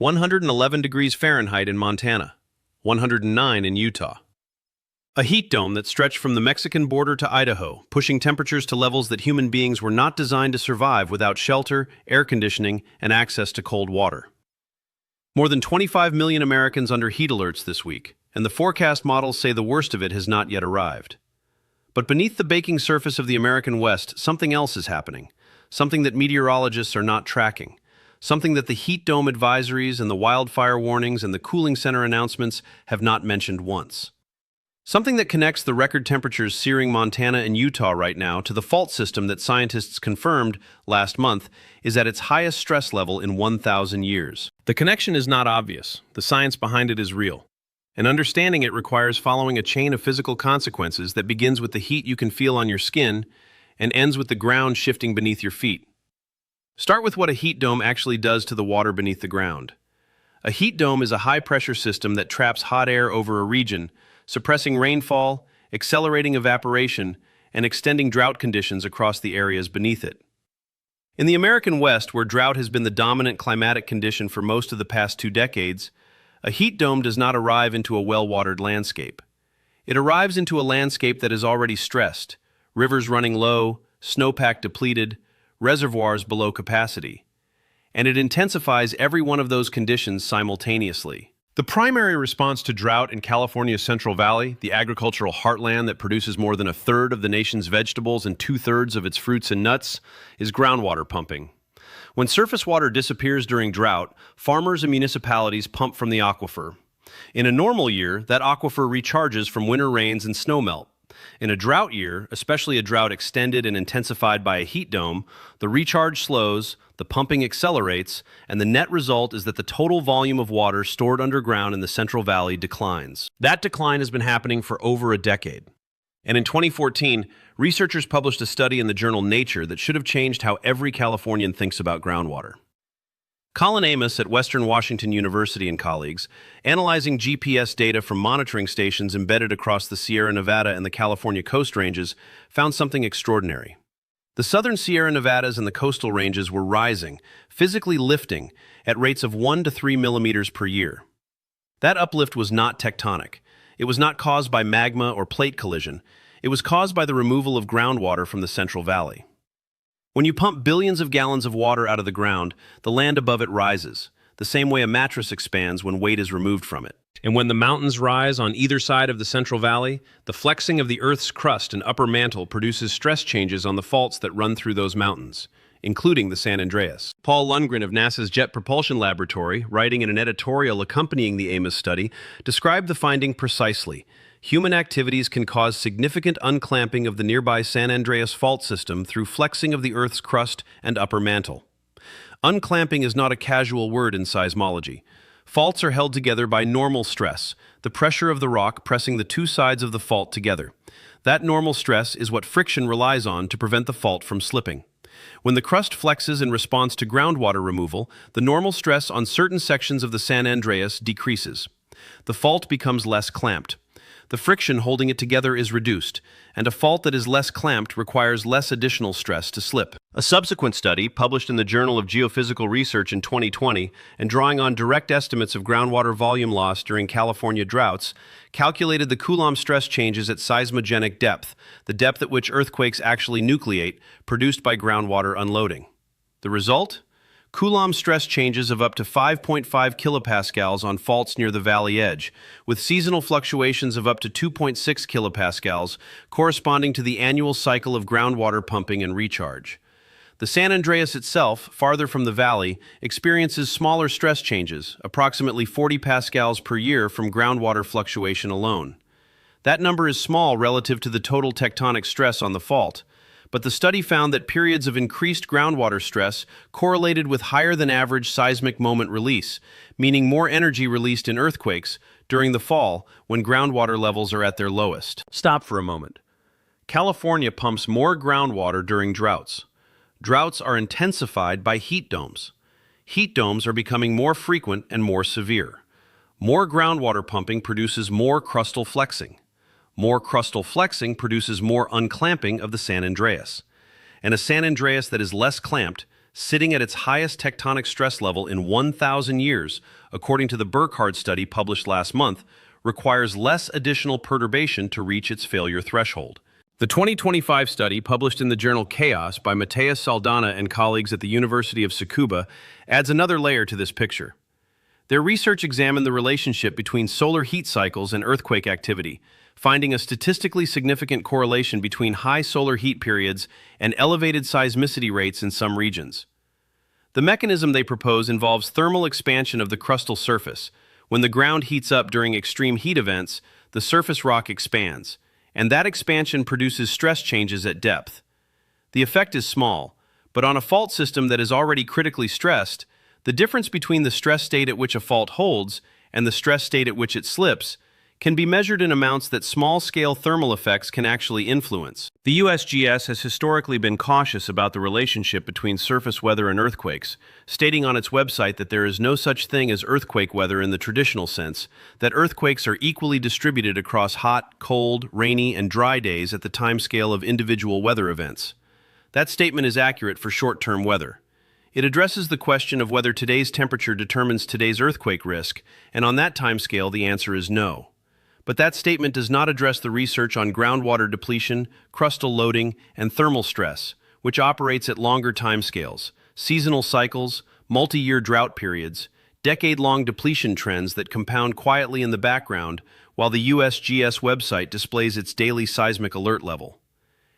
111 degrees Fahrenheit in Montana, 109 in Utah. A heat dome that stretched from the Mexican border to Idaho, pushing temperatures to levels that human beings were not designed to survive without shelter, air conditioning, and access to cold water. More than 25 million Americans under heat alerts this week, and the forecast models say the worst of it has not yet arrived. But beneath the baking surface of the American West, something else is happening, something that meteorologists are not tracking, something that the heat dome advisories and the wildfire warnings and the cooling center announcements have not mentioned once. Something that connects the record temperatures searing Montana and Utah right now to the fault system that scientists confirmed last month is at its highest stress level in 1,000 years. The connection is not obvious. The science behind it is real. And understanding it requires following a chain of physical consequences that begins with the heat you can feel on your skin and ends with the ground shifting beneath your feet. Start with what a heat dome actually does to the water beneath the ground. A heat dome is a high-pressure system that traps hot air over a region, suppressing rainfall, accelerating evaporation, and extending drought conditions across the areas beneath it. In the American West, where drought has been the dominant climatic condition for most of the past 2 decades, a heat dome does not arrive into a well-watered landscape. It arrives into a landscape that is already stressed, rivers running low, snowpack depleted, reservoirs below capacity. And it intensifies every one of those conditions simultaneously. The primary response to drought in California's Central Valley, the agricultural heartland that produces more than 1/3 of the nation's vegetables and 2/3 of its fruits and nuts, is groundwater pumping. When surface water disappears during drought, farmers and municipalities pump from the aquifer. In a normal year, that aquifer recharges from winter rains and snowmelt. In a drought year, especially a drought extended and intensified by a heat dome, the recharge slows, the pumping accelerates, and the net result is that the total volume of water stored underground in the Central Valley declines. That decline has been happening for over a decade. And in 2014, researchers published a study in the journal Nature that should have changed how every Californian thinks about groundwater. Colin Amos at Western Washington University and colleagues, analyzing GPS data from monitoring stations embedded across the Sierra Nevada and the California Coast Ranges, found something extraordinary. The southern Sierra Nevadas and the coastal ranges were rising, physically lifting, at rates of 1 to 3 millimeters per year. That uplift was not tectonic. It was not caused by magma or plate collision. It was caused by the removal of groundwater from the Central Valley. When you pump billions of gallons of water out of the ground, the land above it rises, the same way a mattress expands when weight is removed from it. And when the mountains rise on either side of the Central Valley, the flexing of the Earth's crust and upper mantle produces stress changes on the faults that run through those mountains, including the San Andreas. Paul Lundgren of NASA's Jet Propulsion Laboratory, writing in an editorial accompanying the Amos study, described the finding precisely. Human activities can cause significant unclamping of the nearby San Andreas Fault system through flexing of the Earth's crust and upper mantle. Unclamping is not a casual word in seismology. Faults are held together by normal stress, the pressure of the rock pressing the two sides of the fault together. That normal stress is what friction relies on to prevent the fault from slipping. When the crust flexes in response to groundwater removal, the normal stress on certain sections of the San Andreas decreases. The fault becomes less clamped. The friction holding it together is reduced, and a fault that is less clamped requires less additional stress to slip. A subsequent study, published in the Journal of Geophysical Research in 2020, and drawing on direct estimates of groundwater volume loss during California droughts, calculated the Coulomb stress changes at seismogenic depth, the depth at which earthquakes actually nucleate, produced by groundwater unloading. The result? Coulomb stress changes of up to 5.5 kilopascals on faults near the valley edge, with seasonal fluctuations of up to 2.6 kilopascals, corresponding to the annual cycle of groundwater pumping and recharge. The San Andreas itself, farther from the valley, experiences smaller stress changes, approximately 40 pascals per year from groundwater fluctuation alone. That number is small relative to the total tectonic stress on the fault, but the study found that periods of increased groundwater stress correlated with higher than average seismic moment release, meaning more energy released in earthquakes during the fall when groundwater levels are at their lowest. Stop for a moment. California pumps more groundwater during droughts. Droughts are intensified by heat domes. Heat domes are becoming more frequent and more severe. More groundwater pumping produces more crustal flexing. More crustal flexing produces more unclamping of the San Andreas. And a San Andreas that is less clamped sitting at its highest tectonic stress level in 1,000 years, according to the Burkhardt study published last month, requires less additional perturbation to reach its failure threshold. The 2025 study, published in the journal Chaos by Matheus Saldanha and colleagues at the University of Tsukuba, adds another layer to this picture. Their research examined the relationship between solar heat cycles and earthquake activity, finding a statistically significant correlation between high solar heat periods and elevated seismicity rates in some regions. The mechanism they propose involves thermal expansion of the crustal surface. When the ground heats up during extreme heat events, the surface rock expands, and that expansion produces stress changes at depth. The effect is small, but on a fault system that is already critically stressed, the difference between the stress state at which a fault holds and the stress state at which it slips can be measured in amounts that small-scale thermal effects can actually influence. The USGS has historically been cautious about the relationship between surface weather and earthquakes, stating on its website that there is no such thing as earthquake weather in the traditional sense, that earthquakes are equally distributed across hot, cold, rainy, and dry days at the timescale of individual weather events. That statement is accurate for short-term weather. It addresses the question of whether today's temperature determines today's earthquake risk, and on that timescale the answer is no. But that statement does not address the research on groundwater depletion, crustal loading, and thermal stress, which operates at longer timescales, seasonal cycles, multi-year drought periods, decade-long depletion trends that compound quietly in the background while the USGS website displays its daily seismic alert level.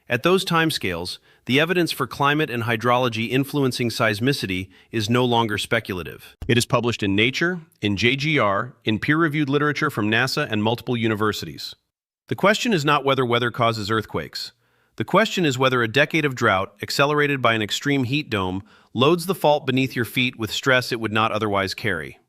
At those timescales, the evidence for climate and hydrology influencing seismicity is no longer speculative. It is published in Nature, in JGR, in peer-reviewed literature from NASA and multiple universities. The question is not whether weather causes earthquakes. The question is whether a decade of drought, accelerated by an extreme heat dome, loads the fault beneath your feet with stress it would not otherwise carry.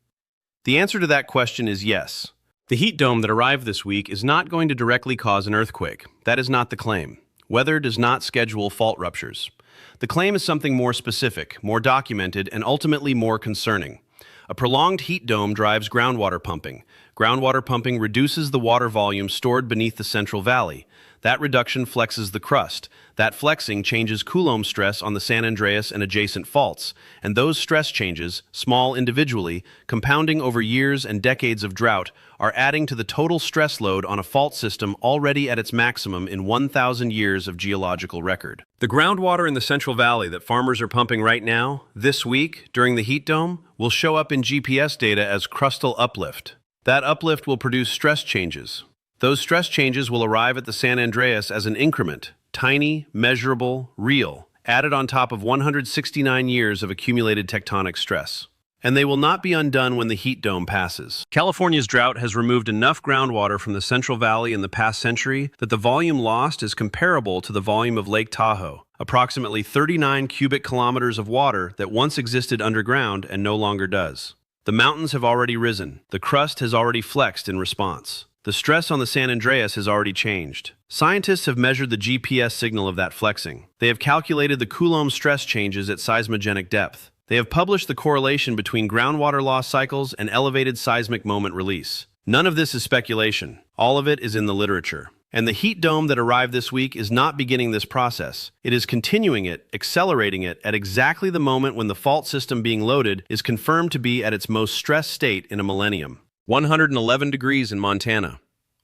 The answer to that question is yes. The heat dome that arrived this week is not going to directly cause an earthquake. That is not the claim. Weather does not schedule fault ruptures. The claim is something more specific, more documented, and ultimately more concerning. A prolonged heat dome drives groundwater pumping. Groundwater pumping reduces the water volume stored beneath the central valley. That reduction flexes the crust. That flexing changes Coulomb stress on the San Andreas and adjacent faults. And those stress changes, small individually, compounding over years and decades of drought, are adding to the total stress load on a fault system already at its maximum in 1,000 years of geological record. The groundwater in the Central Valley that farmers are pumping right now, this week, during the heat dome, will show up in GPS data as crustal uplift. That uplift will produce stress changes. Those stress changes will arrive at the San Andreas as an increment, tiny, measurable, real, added on top of 169 years of accumulated tectonic stress. And they will not be undone when the heat dome passes. California's drought has removed enough groundwater from the Central Valley in the past century that the volume lost is comparable to the volume of Lake Tahoe, approximately 39 cubic kilometers of water that once existed underground and no longer does. The mountains have already risen. The crust has already flexed in response. The stress on the San Andreas has already changed. Scientists have measured the GPS signal of that flexing. They have calculated the Coulomb stress changes at seismogenic depth. They have published the correlation between groundwater loss cycles and elevated seismic moment release. None of this is speculation. All of it is in the literature. And the heat dome that arrived this week is not beginning this process. It is continuing it, accelerating it, at exactly the moment when the fault system being loaded is confirmed to be at its most stressed state in a millennium. 111 degrees in Montana.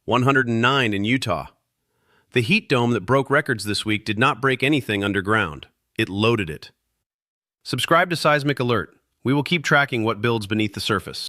109 in Utah. The heat dome that broke records this week did not break anything underground. It loaded it. Subscribe to Seismic Alert. We will keep tracking what builds beneath the surface.